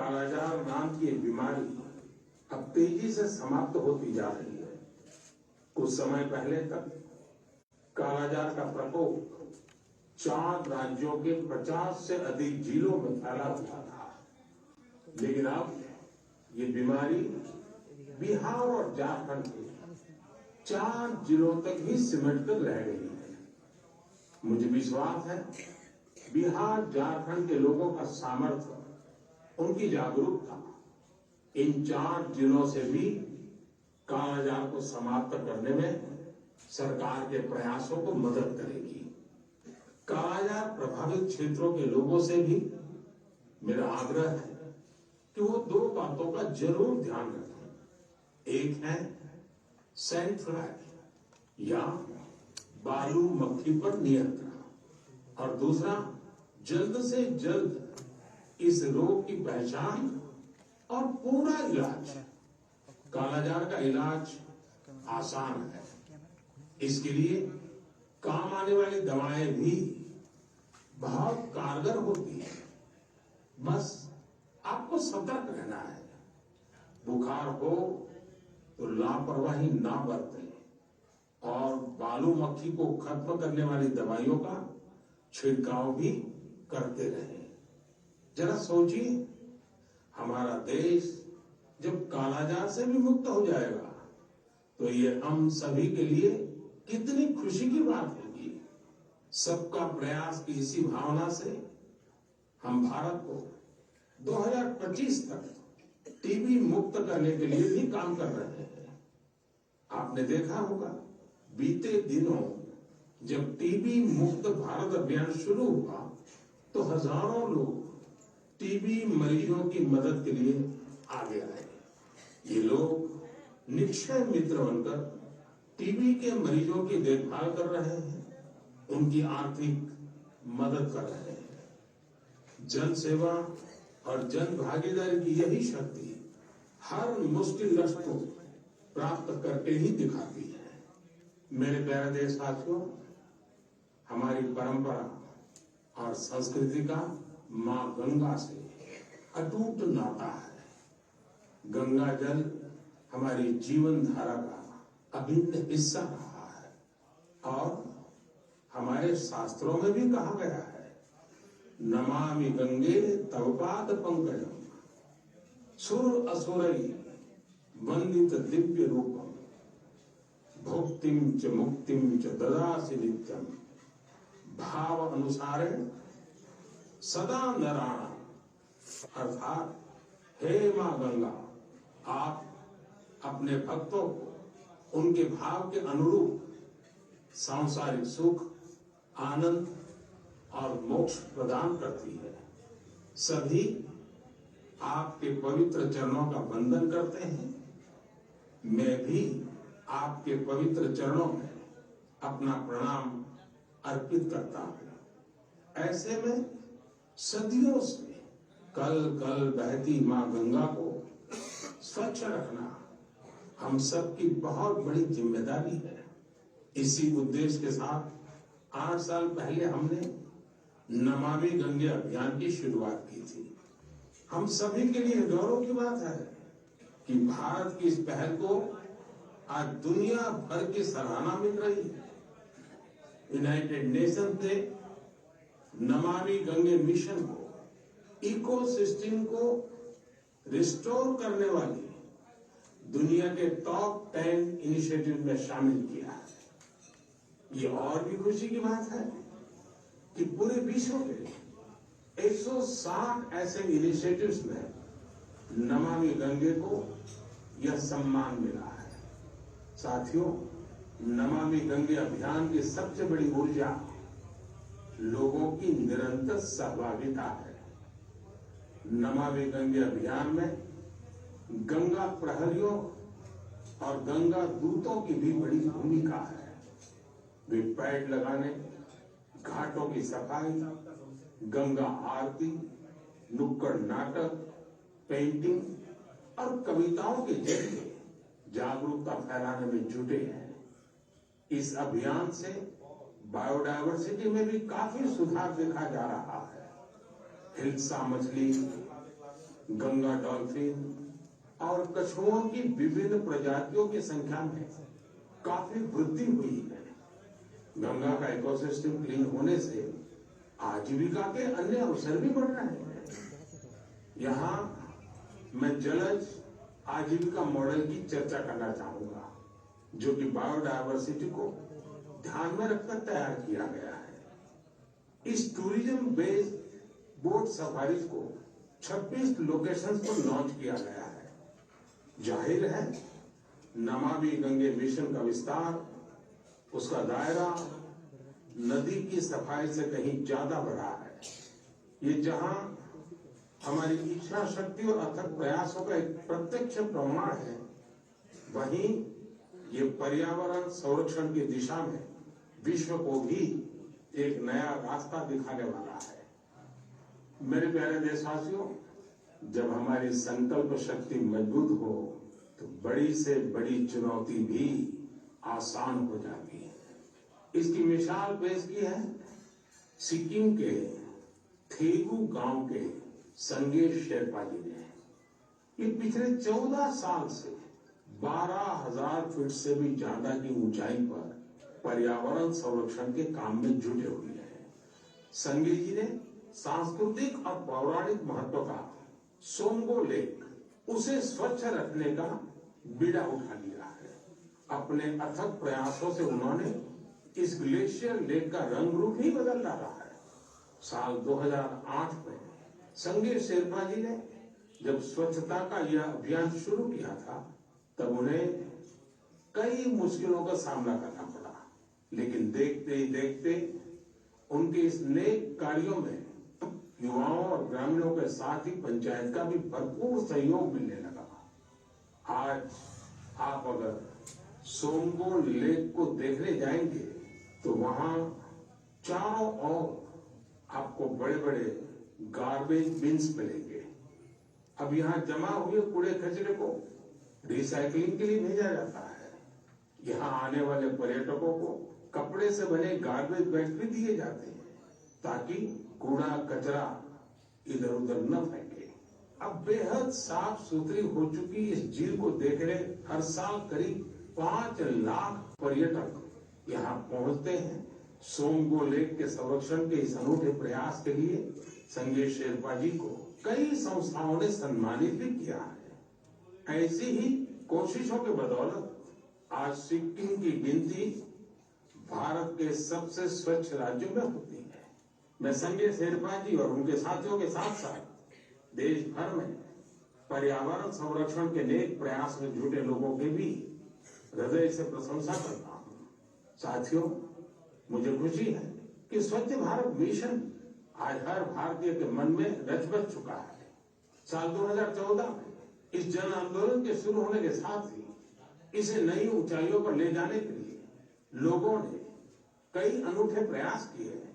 कालाजार नाम की एक बीमारी अब तेजी से समाप्त होती जा रही है। कुछ समय पहले तक कालाजार का प्रकोप 4 राज्यों के 50 से अधिक जिलों में फैला हुआ था, लेकिन अब ये बीमारी बिहार और झारखंड के 4 जिलों तक ही सिमट कर रह गई है। मुझे विश्वास है बिहार झारखंड के लोगों का सामर्थ्य, उनकी जागरूकता इन 4 जिलों से भी कालाजार को समाप्त करने में सरकार के प्रयासों को मदद करेगी। कालाजार प्रभावित क्षेत्रों के लोगों से भी मेरा आग्रह है कि वो 2 बातों का जरूर ध्यान रखें। एक है सैंड फ्लाई या बालू मक्खी पर नियंत्रण और दूसरा जल्द से जल्द इस रोग की पहचान और पूरा इलाज। कालाजार का इलाज आसान है, इसके लिए काम आने वाली दवाएं भी बहुत कारगर होती है। बस आपको सतर्क रहना है। बुखार हो तो लापरवाही ना बरतें और बालू मक्खी को खत्म करने वाली दवाइयों का छिड़काव भी करते रहें। जरा सोचिए, हमारा देश जब कालाजार से भी मुक्त हो जाएगा तो ये हम सभी के लिए कितनी खुशी की बात होगी। सबका प्रयास की इसी भावना से हम भारत को 2025 तक टीबी मुक्त करने के लिए भी काम कर रहे हैं। आपने देखा होगा, बीते दिनों जब टीबी मुक्त भारत अभियान शुरू हुआ तो हजारों लोग टीबी मरीजों की मदद के लिए आगे आए। ये लोग निक्षय मित्र बनकर टीबी के मरीजों की देखभाल कर रहे हैं, उनकी आर्थिक मदद कर रहे हैं। जन सेवा और जन भागीदारी की यही शक्ति हर मुश्किल लक्ष्य को प्राप्त करके ही दिखाती है। मेरे प्यारे देशवासियों, हमारी परंपरा और संस्कृति का मां गंगा से अटूट नाता है। गंगा जल हमारी जीवन धारा का अभिन्न हिस्सा रहा है और हमारे शास्त्रों में भी कहा गया है, नमामि गंगे तव पाद पंकजम सुर असुरई वंदित दिव्य रूपम भुक्तिम च मुक्तिम च ददासि नित्यम भाव अनुसारे सदा नराणा। अर्थात हे मां गंगा, आप अपने भक्तों को उनके भाव के अनुरूप सांसारिक सुख, आनंद और मोक्ष प्रदान करती है। सभी आपके पवित्र चरणों का वंदन करते हैं। मैं भी आपके पवित्र चरणों में अपना प्रणाम अर्पित करता हूं। ऐसे में सदियों से कल कल बहती मां गंगा को स्वच्छ रखना हम सबकी बहुत बड़ी जिम्मेदारी है। इसी उद्देश्य के साथ 8 साल पहले हमने नमामि गंगे अभियान की शुरुआत की थी। हम सभी के लिए गौरव की बात है कि भारत की इस पहल को आज दुनिया भर की सराहना मिल रही है। यूनाइटेड नेशन ने नमामि गंगे मिशन को इकोसिस्टम को रिस्टोर करने वाली दुनिया के टॉप 10 इनिशिएटिव में शामिल किया है। ये और भी खुशी की बात है कि पूरे विश्व के 160 ऐसे इनिशिएटिव्स में नमामि गंगे को यह सम्मान मिला है। साथियों, नमामि गंगे अभियान की सबसे बड़ी ऊर्जा लोगों की निरंतर सहभागिता है। नमामि गंगे अभियान में गंगा प्रहरियों और गंगा दूतों की भी बड़ी भूमिका है। वे पेड़ लगाने, घाटों की सफाई, गंगा आरती, नुक्कड़ नाटक, पेंटिंग और कविताओं के जरिए जागरूकता फैलाने में जुटे हैं। इस अभियान से बायोडायवर्सिटी में भी काफी सुधार देखा जा रहा है। हिल्सा मछली, गंगा डॉल्फिन और कछुओं की विभिन्न प्रजातियों की संख्या में काफी वृद्धि हुई है। गंगा का इकोसिस्टम क्लीन होने से आजीविका के अन्य अवसर भी बढ़ रहे हैं। यहाँ मैं जलज आजीविका मॉडल की चर्चा करना चाहूंगा, जो कि बायोडायवर्सिटी को ध्यान में रखकर तैयार किया गया है। इस टूरिज्म बेस्ड बोट सफारी को 26 लोकेशंस पर लॉन्च किया गया है। जाहिर है नमामि गंगे मिशन का विस्तार, उसका दायरा नदी की सफाई से कहीं ज्यादा बढ़ा है। ये जहां हमारी इच्छा शक्ति और अथक प्रयासों का एक प्रत्यक्ष प्रमाण है, वहीं ये पर्यावरण संरक्षण की दिशा में विश्व को भी एक नया रास्ता दिखाने वाला है। मेरे प्यारे देशवासियों, जब हमारी संकल्प शक्ति मजबूत हो तो बड़ी से बड़ी चुनौती भी आसान हो जाती है। इसकी मिसाल पेश की है सिक्किम के थेगू गांव के संगे शेरपा जी ने। ये पिछले 14 साल से 12,000 फीट से भी ज्यादा की ऊंचाई पर पर्यावरण संरक्षण के काम में जुटे हुए हैं। संगे जी ने सांस्कृतिक और पौराणिक महत्व का सोमगो लेक, उसे स्वच्छ रखने का बीड़ा उठा लिया है। अपने अथक प्रयासों से उन्होंने इस ग्लेशियर लेक का रंग रूप ही बदल डाला है। साल 2008 में संगे शेरपा जी ने जब स्वच्छता का यह अभियान शुरू किया था, तब उन्हें कई मुश्किलों का सामना करना पड़ा, लेकिन देखते ही देखते उनके इस नेक कार्यों में युवाओं और ग्रामीणों के साथ ही पंचायत का भी भरपूर सहयोग मिलने लगा। आज आप अगर सोमगो लेक को देखने जाएंगे तो वहां चारों ओर आपको बड़े बड़े गार्बेज बिन्स मिलेंगे। अब यहाँ जमा हुए कूड़े कचरे को रिसाइकलिंग के लिए भेजा जाता है। यहाँ आने वाले पर्यटकों को कपड़े से बने गार्बेज बैग भी दिए जाते हैं, ताकि कूड़ा कचरा इधर उधर न फेंके। अब बेहद साफ सुथरी हो चुकी इस झील को देखने हर साल करीब 5 लाख पर्यटक यहाँ पहुंचते हैं। सोमगो लेक के संरक्षण के इस अनूठे प्रयास के लिए संगे शेरपा जी को कई संस्थाओं ने सम्मानित भी किया है। ऐसी ही कोशिशों के बदौलत आज सिक्किम की गिनती भारत के सबसे स्वच्छ राज्यों में होती है। मैं संगे शेरपा जी और उनके साथियों के साथ साथ देश भर में पर्यावरण संरक्षण के नेक प्रयास में जुटे लोगों की भी हृदय से प्रशंसा करता हूँ। साथियों, मुझे खुशी है कि स्वच्छ भारत मिशन आज हर भारतीय के मन में रच बस चुका है। साल 2014 में इस जन आंदोलन के शुरू होने के साथ ही इसे नई ऊंचाइयों पर ले जाने के लिए लोगों ने कई अनूठे प्रयास किए हैं।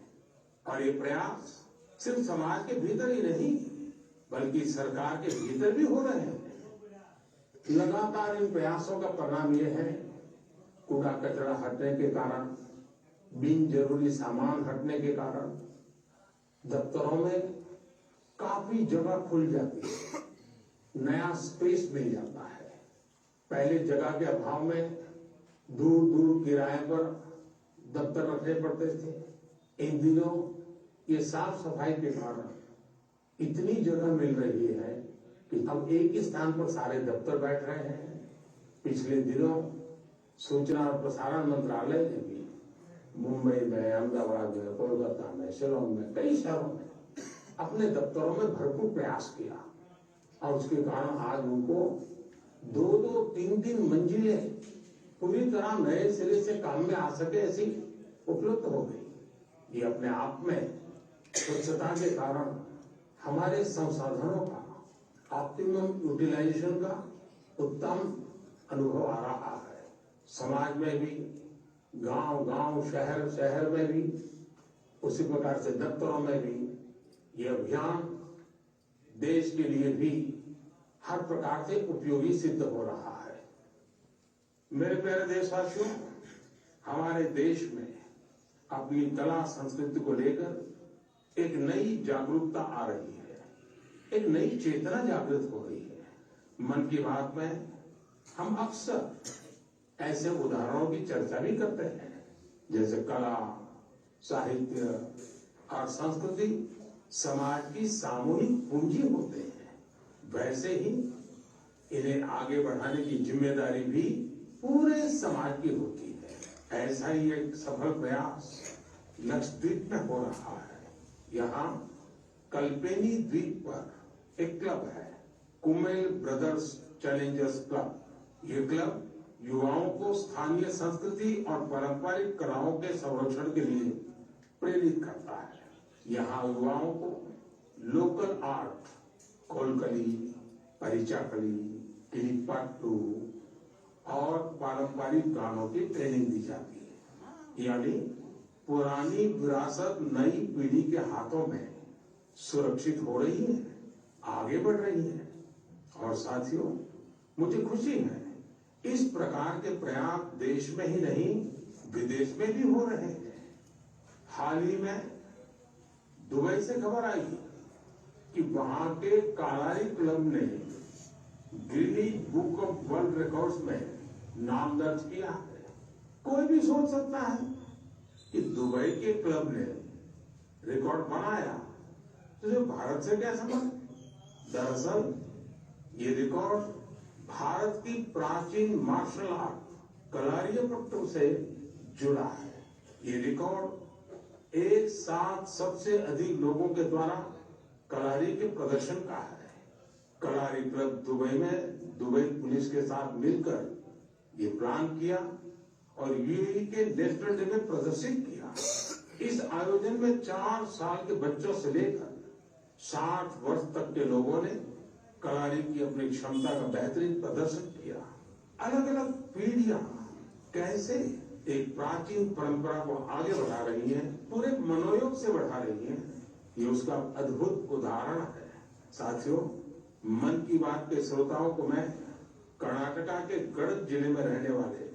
और ये प्रयास सिर्फ समाज के भीतर ही नहीं, बल्कि सरकार के भीतर भी हो रहे हैं। लगातार इन प्रयासों का परिणाम यह है, कूड़ा कचरा हटने के कारण, बिन जरूरी सामान हटने के कारण दफ्तरों में काफी जगह खुल जाती है, नया स्पेस मिल जाता है। पहले जगह के अभाव में दूर दूर किराए पर दफ्तर रखने पड़ते थे। इन दिनों ये साफ सफाई के कारण इतनी जगह मिल रही है कि अब एक ही स्थान पर सारे दफ्तर बैठ रहे हैं। पिछले दिनों सूचना और प्रसारण मंत्रालय ने भी मुंबई में, अहमदाबाद में, कोलकाता में, शिलोंग में, कई शहरों में अपने दफ्तरों में भरपूर प्रयास किया और उसके कारण आज उनको 2-2, 3-3 मंजिलें पूरी तरह नए सिरे से काम में आ सके ऐसी उपलब्ध हो गई। ये अपने आप में स्वच्छता के कारण हमारे संसाधनों का ऑप्टिमम यूटिलाइजेशन का उत्तम अनुभव आ रहा है। समाज में भी, गांव-गांव, शहर-शहर में भी, उसी प्रकार से दफ्तरों में भी ये अभियान देश के लिए भी हर प्रकार से उपयोगी सिद्ध हो रहा है। मेरे प्यारे देशवासियों, हमारे देश में अपनी कला संस्कृति को लेकर एक नई जागरूकता आ रही है। एक नई चेतना जागृत हो रही है। मन की बात में हम अक्सर ऐसे उदाहरणों की चर्चा भी करते हैं, जैसे कला, साहित्य और संस्कृति समाज की सामूहिक पूंजी होते हैं। वैसे ही इन्हें आगे बढ़ाने की जिम्मेदारी भी पूरे समाज की होती है। ऐसा ही एक सफल प्रयास लक्षद्वीप में हो रहा है। यहाँ कल्पेनी द्वीप पर एक क्लब है, कुमेल ब्रदर्स चैलेंजर्स क्लब। ये क्लब युवाओं को स्थानीय संस्कृति और पारंपरिक कलाओं के संरक्षण के लिए प्रेरित करता है। यहाँ युवाओं को लोकल आर्ट, कोलकली, परिचाकली, किलिपाट्टू और पारंपरिक गानों की ट्रेनिंग दी जाती है। यानी पुरानी विरासत नई पीढ़ी के हाथों में सुरक्षित हो रही है, आगे बढ़ रही है। और साथियों, मुझे खुशी है इस प्रकार के प्रयास देश में ही नहीं विदेश में भी हो रहे हैं। हाल ही में दुबई से खबर आई कि वहां के कालारी क्लब ने Guinness book of world records में नाम दर्ज किया है। कोई भी सोच सकता है कि दुबई के क्लब ने रिकॉर्ड बनाया, तो जो भारत से क्या संबंध? दरअसल ये रिकॉर्ड भारत की प्राचीन मार्शल आर्ट कलारियापट्टू से जुड़ा है। ये रिकॉर्ड एक साथ सबसे अधिक लोगों के द्वारा कलारी के प्रदर्शन का है। कलारी क्लब दुबई में दुबई पुलिस के साथ मिलकर ये प्लान किया और यूएई के नेशनल डे में प्रदर्शित किया। इस आयोजन में 4 साल के बच्चों से लेकर 60 वर्ष तक के लोगों ने कलारी की अपनी क्षमता का बेहतरीन प्रदर्शन किया। अलग अलग पीढ़ियां कैसे एक प्राचीन परंपरा को आगे बढ़ा रही हैं, पूरे मनोयोग से बढ़ा रही हैं, ये उसका अद्भुत उदाहरण है। साथियों, मन की बात के श्रोताओं को मैं कर्नाटका के गढ़ जिले में रहने वाले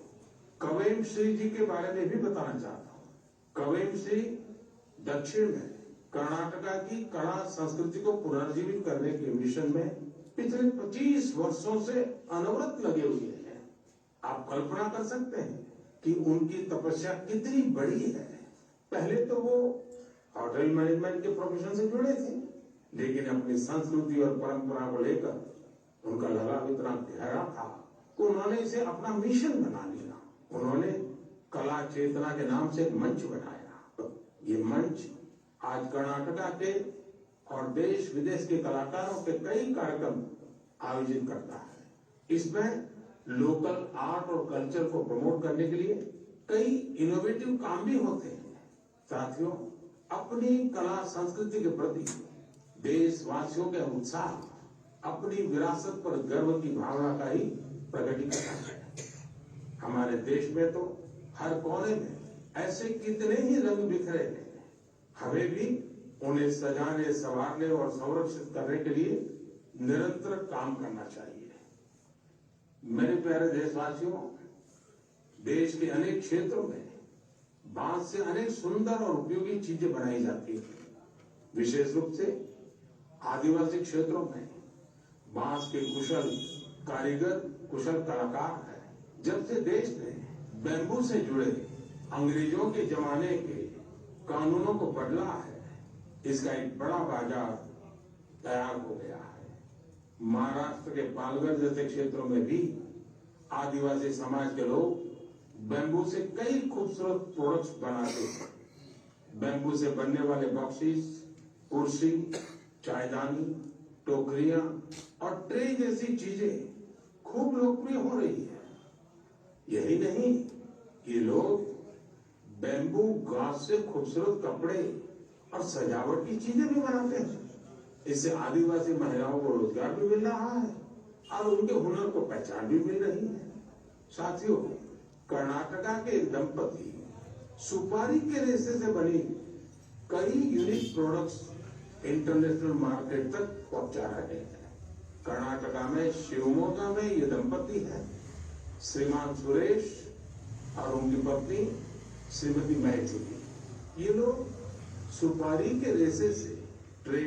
कवेम श्री जी के बारे में भी बताना चाहता हूँ। कवेम श्री दक्षिण में कर्नाटका की कला संस्कृति को पुनर्जीवित करने के मिशन में पिछले 25 वर्षों से अनवरत लगे हुए हैं। आप कल्पना कर सकते हैं कि उनकी तपस्या कितनी बड़ी है। पहले तो वो होटल मैनेजमेंट के प्रोफेशन से जुड़े थे, लेकिन अपनी संस्कृति और परंपरा को लेकर उनका लगाव इतना गहरा था कि उन्होंने इसे अपना मिशन बना लिया। उन्होंने कला चेतना के नाम से एक मंच बनाया। ये मंच आज कर्नाटका के और देश विदेश के कलाकारों के कई कार्यक्रम आयोजित करता है। इसमें लोकल आर्ट और कल्चर को प्रमोट करने के लिए कई इनोवेटिव काम भी होते हैं। साथियों, अपनी कला संस्कृति के प्रति देशवासियों के उत्साह अपनी विरासत पर गर्व की भावना का ही प्रकटीकरण है। हमारे देश में तो हर कोने में ऐसे कितने ही रंग बिखरे हैं। हमें भी उन्हें सजाने, संवारने और संरक्षित करने के लिए निरंतर काम करना चाहिए। मेरे प्यारे देशवासियों, देश के अनेक क्षेत्रों में बांस से अनेक सुंदर और उपयोगी चीजें बनाई जाती हैं। विशेष रूप से आदिवासी क्षेत्रों में बांस के कुशल कारीगर, कुशल कलाकार हैं। जब से देश ने बैम्बू से जुड़े अंग्रेजों के जमाने के कानूनों को बदला है, इसका एक बड़ा बाजार तैयार हो गया है। महाराष्ट्र के पालघर जैसे क्षेत्रों में भी आदिवासी समाज के लोग बैम्बू से कई खूबसूरत प्रोडक्ट्स बनाते हैं। बैम्बू से बनने वाले बॉक्सेस, कुर्सी, चायदानी, टोकरियां और ट्रे जैसी चीजें खूब लोकप्रिय हो रही है। यही नहीं, ये लोग बैम्बू घास से खूबसूरत कपड़े और सजावट की चीजें भी बनाते हैं। इससे आदिवासी महिलाओं को रोजगार भी मिल रहा है और उनके हुनर को पहचान भी मिल रही है। साथियों, कर्नाटका के दंपति सुपारी के रेशे से बनी कई यूनिक प्रोडक्ट्स इंटरनेशनल मार्केट तक पहुंचा रहे हैं। कर्नाटका में शिवमोगा में ये दंपति है, श्रीमान सुरेश और उनकी पत्नी श्रीमती मैथिली। ये लोग सुपारी के रेशे से ट्रे,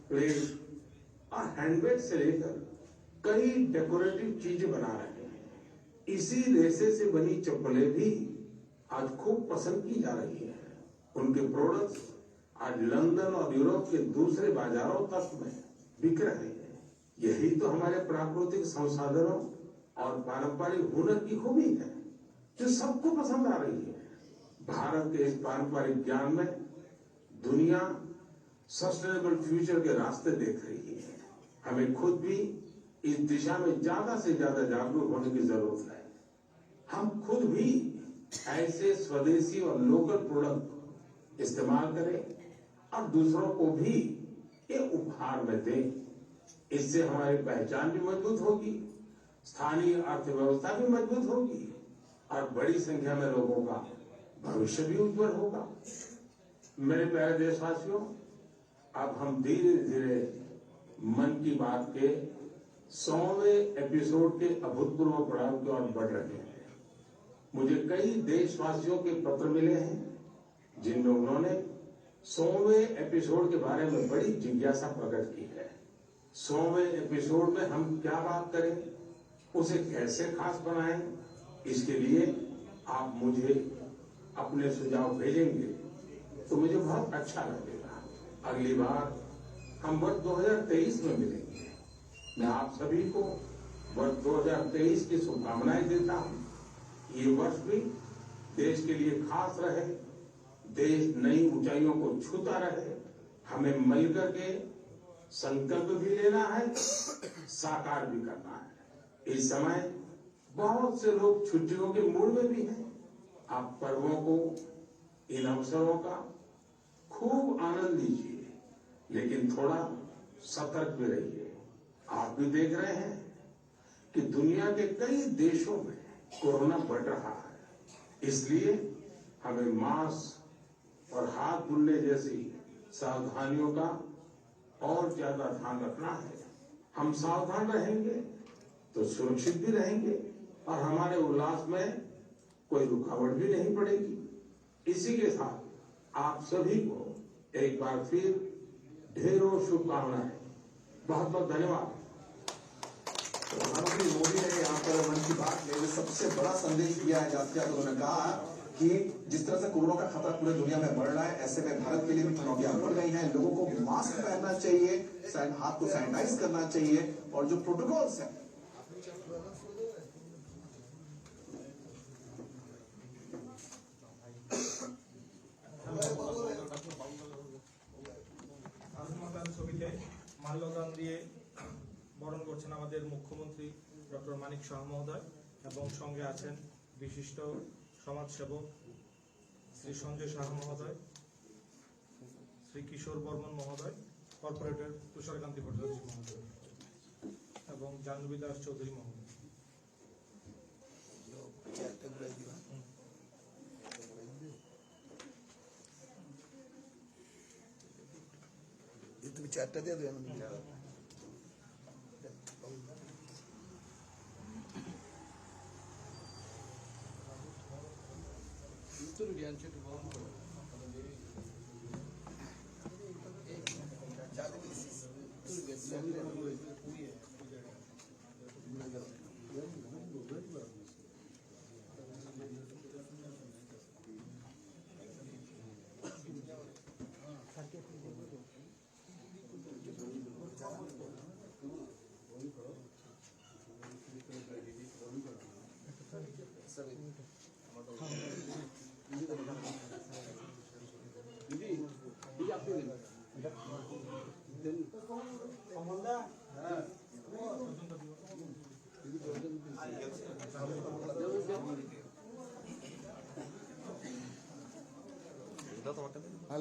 प्लेट और हैंडबैग से लेकर कई डेकोरेटिव चीजें बना रहे हैं। इसी रेशे से बनी चप्पलें भी आज खूब पसंद की जा रही हैं। उनके प्रोडक्ट्स आज लंदन और यूरोप के दूसरे बाजारों तक में बिक रहे हैं। यही तो हमारे प्राकृतिक संसाधनों और पारंपरिक हुनर की खूबी है, जो सबको पसंद आ रही है। भारत के इस पारंपरिक ज्ञान में दुनिया सस्टेनेबल फ्यूचर के रास्ते देख रही है। हमें खुद भी इस दिशा में ज्यादा से ज्यादा जागरूक होने की जरूरत है। हम खुद भी ऐसे स्वदेशी और लोकल प्रोडक्ट इस्तेमाल करें और दूसरों को भी ये उपहार में दें। इससे हमारी पहचान भी मजबूत होगी, स्थानीय अर्थव्यवस्था भी मजबूत होगी और बड़ी संख्या में लोगों का भविष्य भी उज्जवल होगा। मेरे प्यारे देशवासियों, अब हम धीरे धीरे मन की बात के 100वें एपिसोड के अभूतपूर्व पड़ाव की ओर बढ़ रहे हैं। मुझे कई देशवासियों के पत्र मिले हैं जिनमें उन्होंने 100वें एपिसोड के बारे में बड़ी जिज्ञासा प्रकट की है। 100वें एपिसोड में हम क्या बात करें, उसे कैसे खास बनाएं, इसके लिए आप मुझे अपने सुझाव भेजेंगे तो मुझे बहुत अच्छा लगेगा। अगली बार हम वर्ष 2023 में मिलेंगे। मैं आप सभी को वर्ष 2023 की शुभकामनाएं देता हूं। ये वर्ष भी देश के लिए खास रहे, देश नई ऊंचाइयों को छूता रहे। हमें मिलकर के संकल्प भी लेना है, साकार भी करना है। इस समय बहुत से लोग छुट्टियों के मूड में भी हैं। आप पर्वों को, इन अवसरों का खूब आनंद लीजिए, लेकिन थोड़ा सतर्क भी रहिए। आप भी देख रहे हैं कि दुनिया के कई देशों में कोरोना बढ़ रहा है। इसलिए हमें मास्क और हाथ धुलने जैसी सावधानियों का और ज्यादा ध्यान रखना है। हम सावधान रहेंगे तो सुरक्षित भी रहेंगे और हमारे उल्लास में कोई रुकावट भी नहीं पड़ेगी। इसी के साथ आप सभी को एक बार फिर ढेरों शुभकामनाएं। बहुत बहुत धन्यवाद। प्रधानमंत्री मोदी ने यहाँ पर मन की बात में सबसे बड़ा संदेश दिया है। जाते जाते उन्होंने कहा कि जिस तरह से कोरोना का खतरा पूरे दुनिया में बढ़ रहा है, ऐसे में भारत के लिए भी चुनौतियां बढ़ गई हैं। लोगों को मास्क पहनना चाहिए, हाथ को सैनिटाइज करना चाहिए और जो प्रोटोकॉल्स हैं ছবিতে মাল্যদান দিয়ে বরণ করছেন আমাদের মুখ্যমন্ত্রী ডক্টর মানিক শাহ মহোদয় এবং সঙ্গে আছেন বিশিষ্ট সমাজসেবক শ্রী সঞ্জয় শাহ মহোদয়, শ্রী কিশোর বর্মন মহোদয়, কর্পোরেটর তুষারকান্তি ভট্টাচার্য মহোদয় এবং জাহ্নবী দাস চৌধুরী মহোদয়। তুমি চারটা দিয়ে দেবে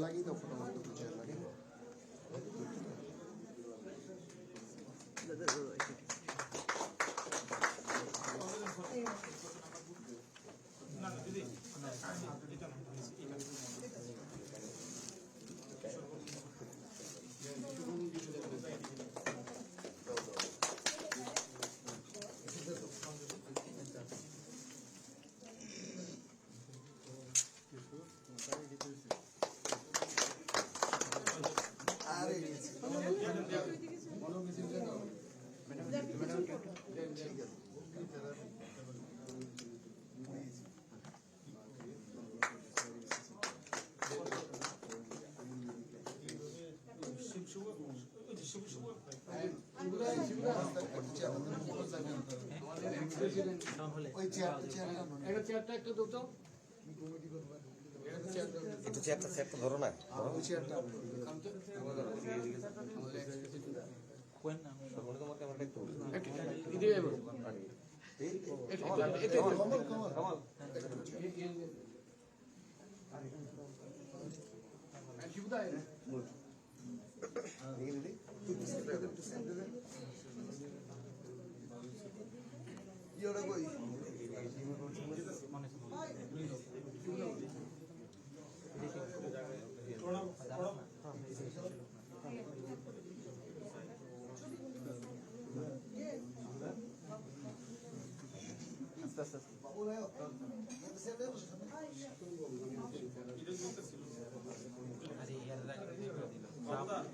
लगी तो फोटो लगे ওই চেয়ারটা একটু দুটো একটু চেয়ারটা ধরো না। ওই চেয়ারটা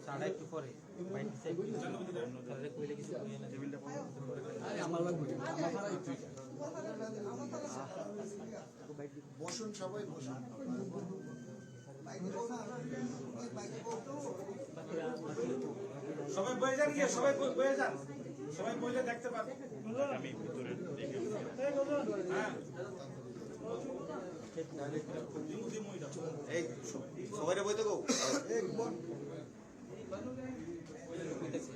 সাড়ে একটু পরে কইলে কিছু বসুন, সবাই বসুন। সবাই বয়ে যান গিয়ে, সবাই বয়ে যান, সবাই বইলে দেখতে পাবে। হ্যাঁ এই সবাই বইতে গো। হইতেছে